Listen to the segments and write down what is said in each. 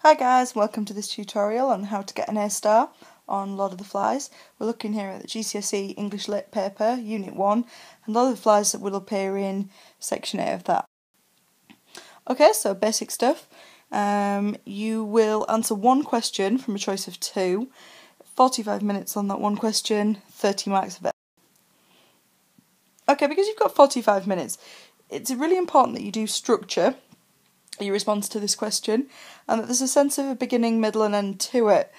Hi guys, welcome to this tutorial on how to get an A-star on Lord of the Flies. We're looking here at the GCSE English Lit paper, Unit 1, and Lord of the Flies that will appear in Section A of that. Okay, so basic stuff. You will answer one question from a choice of two, 45 minutes on that one question, 30 marks of it. Okay, because you've got 45 minutes, it's really important that you do structure your response to this question, and that there's a sense of a beginning, middle and end to it.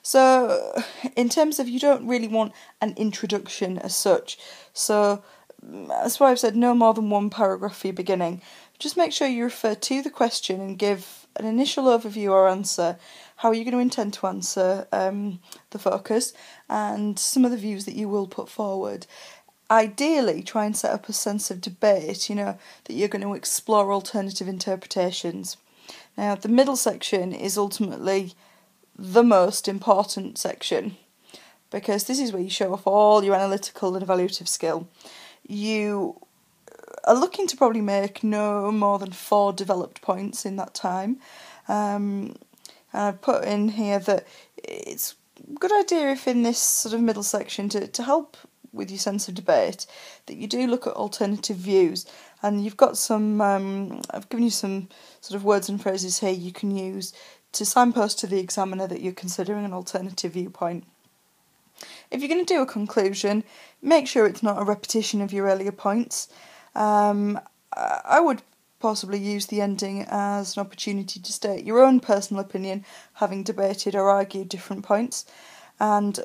So in terms of, you don't really want an introduction as such, so that's why I've said no more than one paragraph for your beginning. Just make sure you refer to the question and give an initial overview or answer, how are you going to intend to answer the focus, and some of the views that you will put forward. Ideally, try and set up a sense of debate, that you're going to explore alternative interpretations. Now, the middle section is ultimately the most important section, because this is where you show off all your analytical and evaluative skill. You are looking to probably make no more than 4 developed points in that time. And I've put in here that it's a good idea if in this sort of middle section to help with your sense of debate, that you do look at alternative views, and you've got some, I've given you some sort of words and phrases here you can use to signpost to the examiner that you're considering an alternative viewpoint. If you're going to do a conclusion, make sure it's not a repetition of your earlier points. I would possibly use the ending as an opportunity to state your own personal opinion, having debated or argued different points, and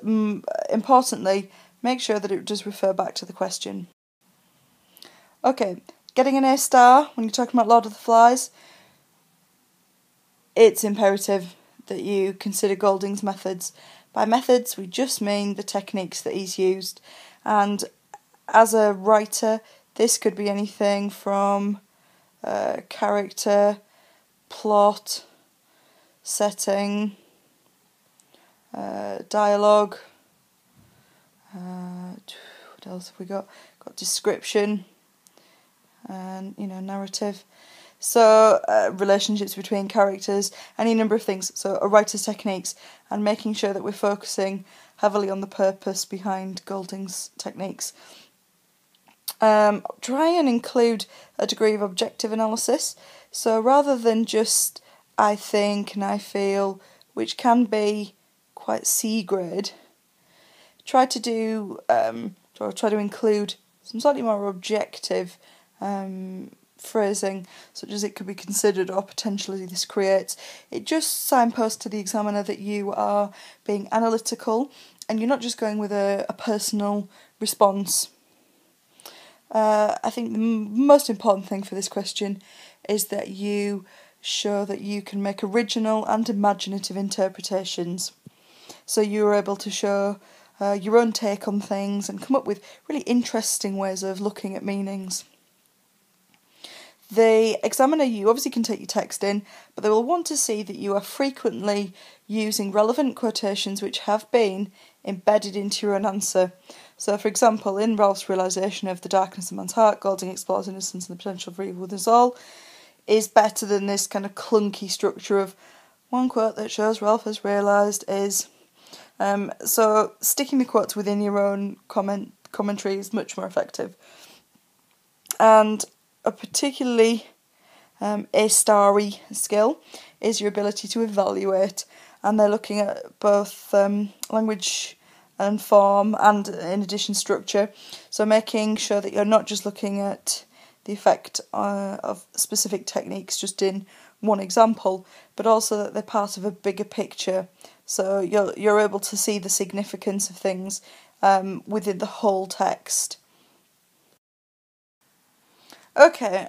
importantly, make sure that it does refer back to the question. Okay, getting an A-star when you're talking about Lord of the Flies, it's imperative that you consider Golding's methods. By methods, we just mean the techniques that he's used. And as a writer, this could be anything from character, plot, setting, dialogue. What else have we got? Got description and narrative. So relationships between characters, any number of things. So a writer's techniques, and making sure that we're focusing heavily on the purpose behind Golding's techniques. Try and include a degree of objective analysis. So rather than just I think and I feel, which can be quite C grade, try to include some slightly more objective phrasing, such as it could be considered or potentially this creates. It just signposts to the examiner that you are being analytical and you're not just going with a personal response. I think the most important thing for this question is that you show that you can make original and imaginative interpretations. So you're able to show your own take on things and come up with really interesting ways of looking at meanings. The examiner, you obviously can take your text in, but they will want to see that you are frequently using relevant quotations which have been embedded into your own answer. So, for example, in Ralph's realisation of the darkness of man's heart, Golding explores innocence and the potential for evil within us all, is better than this kind of clunky structure of one quote that shows Ralph has realised is... So sticking the quotes within your own commentary is much more effective. And a particularly A-starry skill is your ability to evaluate, and they're looking at both language and form and, in addition, structure. So making sure that you're not just looking at the effect of specific techniques just in one example, but also that they're part of a bigger picture. So you're able to see the significance of things within the whole text. Okay,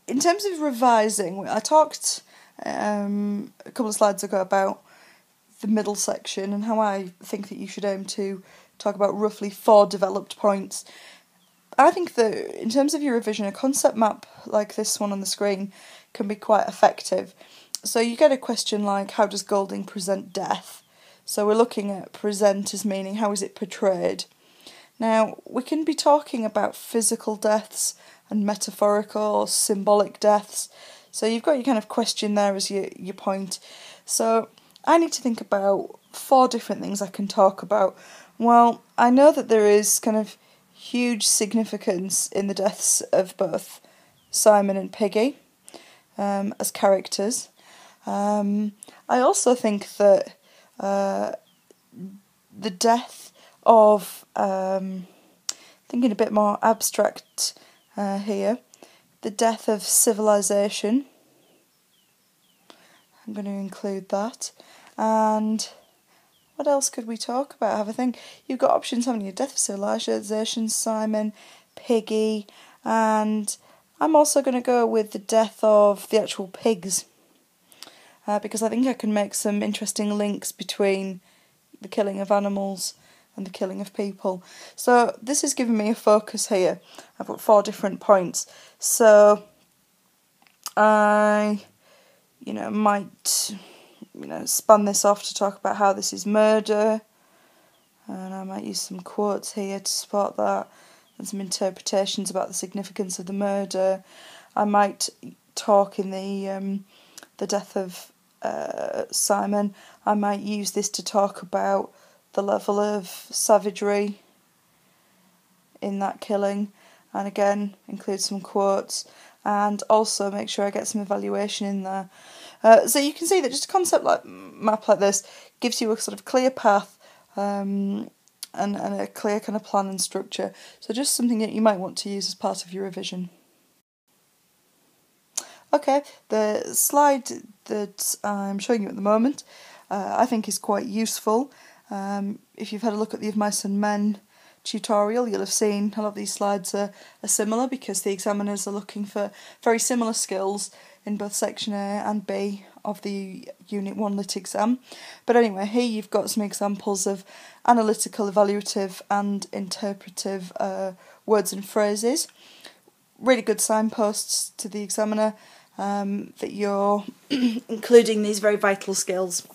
in terms of revising, I talked a couple of slides ago about the middle section and how I think that you should aim to talk about roughly 4 developed points. I think that in terms of your revision, a concept map like this one on the screen can be quite effective. So you get a question like, how does Golding present death? So we're looking at present as meaning how is it portrayed. Now, we can be talking about physical deaths and metaphorical or symbolic deaths. So you've got your kind of question there as your point. So I need to think about 4 different things I can talk about. Well, I know that there is kind of huge significance in the deaths of both Simon and Piggy as characters. I also think that the death of, thinking a bit more abstract here, the death of civilization, I'm going to include that. And what else could we talk about? Have a think. You've got options, haven't you? Death of civilization, Simon, Piggy, and I'm also going to go with the death of the actual pigs, because I think I can make some interesting links between the killing of animals and the killing of people. So this is giving me a focus here. I've got 4 different points. So I, might, span this off to talk about how this is murder, and I might use some quotes here to support that, and some interpretations about the significance of the murder. I might talk in the death of Simon. I might use this to talk about the level of savagery in that killing, and again include some quotes, and also make sure I get some evaluation in there. So you can see that just a concept map like this gives you a sort of clear path and a clear kind of plan and structure. So just something that you might want to use as part of your revision. Okay, the slide that I'm showing you at the moment I think is quite useful. If you've had a look at the Of Mice and Men tutorial, you'll have seen a lot of these slides are similar, because the examiners are looking for very similar skills in both section A and B of the Unit 1 Lit exam. But anyway, here you've got some examples of analytical, evaluative and interpretive words and phrases. Really good signposts to the examiner that you're including these very vital skills.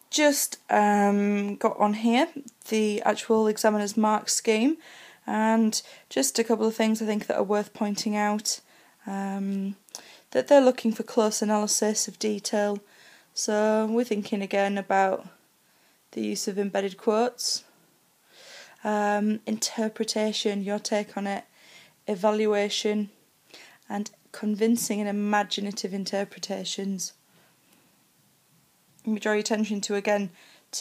Just got on here the actual examiner's mark scheme, and just a couple of things I think that are worth pointing out. That they're looking for close analysis of detail, so we're thinking again about the use of embedded quotes, interpretation, your take on it, evaluation, and convincing and imaginative interpretations. We draw your attention to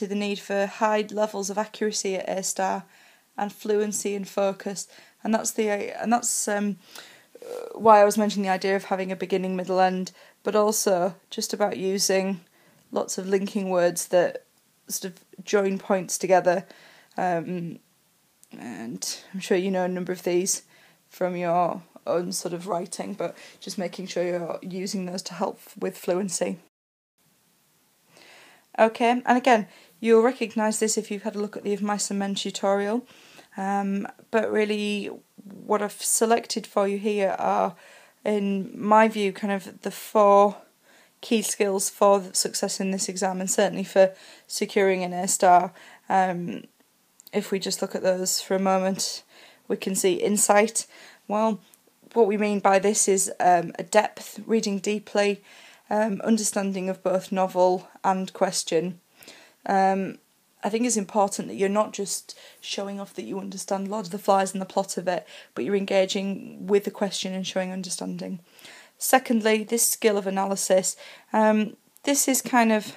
the need for high levels of accuracy at A*, and fluency and focus, and that's why I was mentioning the idea of having a beginning, middle, end, but also just about using lots of linking words that sort of join points together, and I'm sure you know a number of these from your own sort of writing, but just making sure you're using those to help with fluency. Okay, and again, you'll recognise this if you've had a look at the Of Mice and Men tutorial, but really what I've selected for you here are, in my view, kind of the 4 key skills for success in this exam, and certainly for securing an A*. If we just look at those for a moment, we can see insight. Well, what we mean by this is a depth, reading deeply, understanding of both novel and question. I think it's important that you're not just showing off that you understand Lord of the Flies and the plot of it, but you're engaging with the question and showing understanding. Secondly, this skill of analysis. This is kind of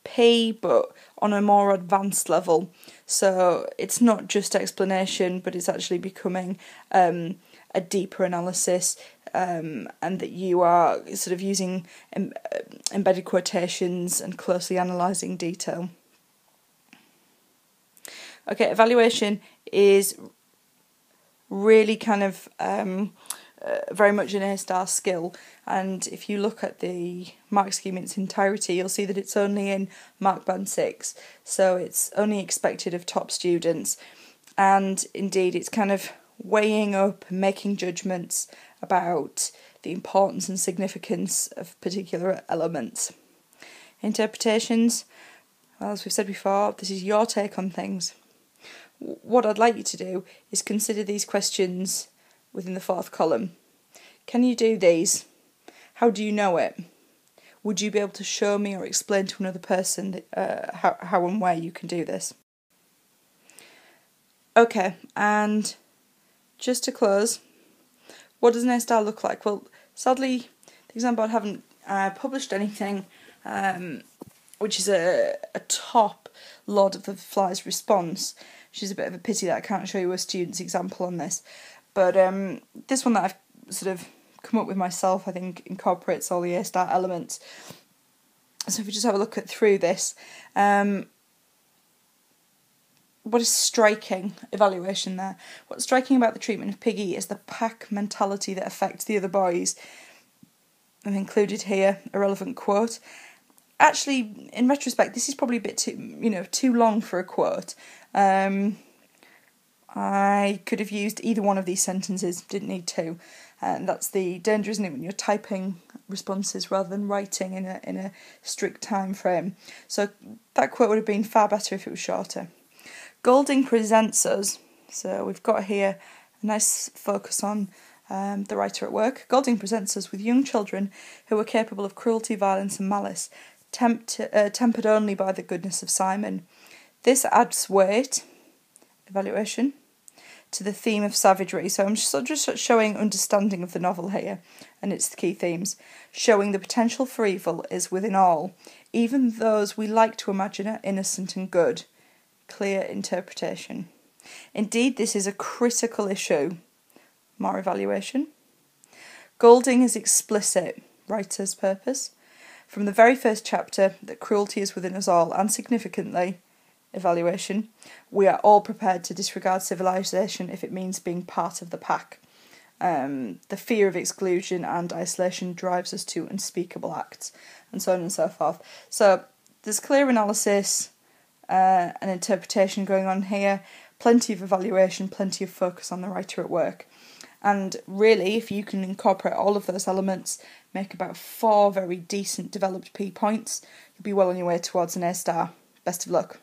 P, but on a more advanced level. So it's not just explanation, but it's actually becoming a deeper analysis, and that you are sort of using embedded quotations and closely analysing detail. Okay, evaluation is really kind of very much an A* skill, and if you look at the mark scheme in its entirety, you'll see that it's only in mark band 6, so it's only expected of top students, and indeed it's kind of weighing up and making judgments about the importance and significance of particular elements. Interpretations, well, as we've said before, this is your take on things. What I'd like you to do is consider these questions within the fourth column. Can you do these? How do you know it? Would you be able to show me or explain to another person how and where you can do this? Okay, and just to close, what does an A-star look like? Well, sadly, the exam board haven't published anything which is a top Lord of the Flies response, which is a bit of a pity that I can't show you a student's example on this. But this one that I've sort of come up with myself, I think, incorporates all the A-star elements. So if we just have a look through this, what is striking evaluation there? What's striking about the treatment of Piggy is the pack mentality that affects the other boys. I've included here a relevant quote. Actually, in retrospect, this is probably a bit too long for a quote. I could have used either one of these sentences, didn't need to. And that's the danger, isn't it, when you're typing responses rather than writing in a strict time frame. So that quote would have been far better if it was shorter. Golding presents us, so we've got here a nice focus on the writer at work. Golding presents us with young children who are capable of cruelty, violence and malice, tempered only by the goodness of Simon. This adds weight, evaluation, to the theme of savagery. So I'm just showing understanding of the novel here and its key themes. Showing the potential for evil is within all, even those we like to imagine are innocent and good. Clear interpretation. Indeed, this is a critical issue. More evaluation. Golding is explicit, writer's purpose, from the very first chapter that cruelty is within us all, and significantly, evaluation, we are all prepared to disregard civilization if it means being part of the pack. The fear of exclusion and isolation drives us to unspeakable acts, and so on and so forth. So there's clear analysis and interpretation going on here, plenty of evaluation, plenty of focus on the writer at work. And really, if you can incorporate all of those elements, make about 4 very decent developed P points, you'll be well on your way towards an A-star. Best of luck.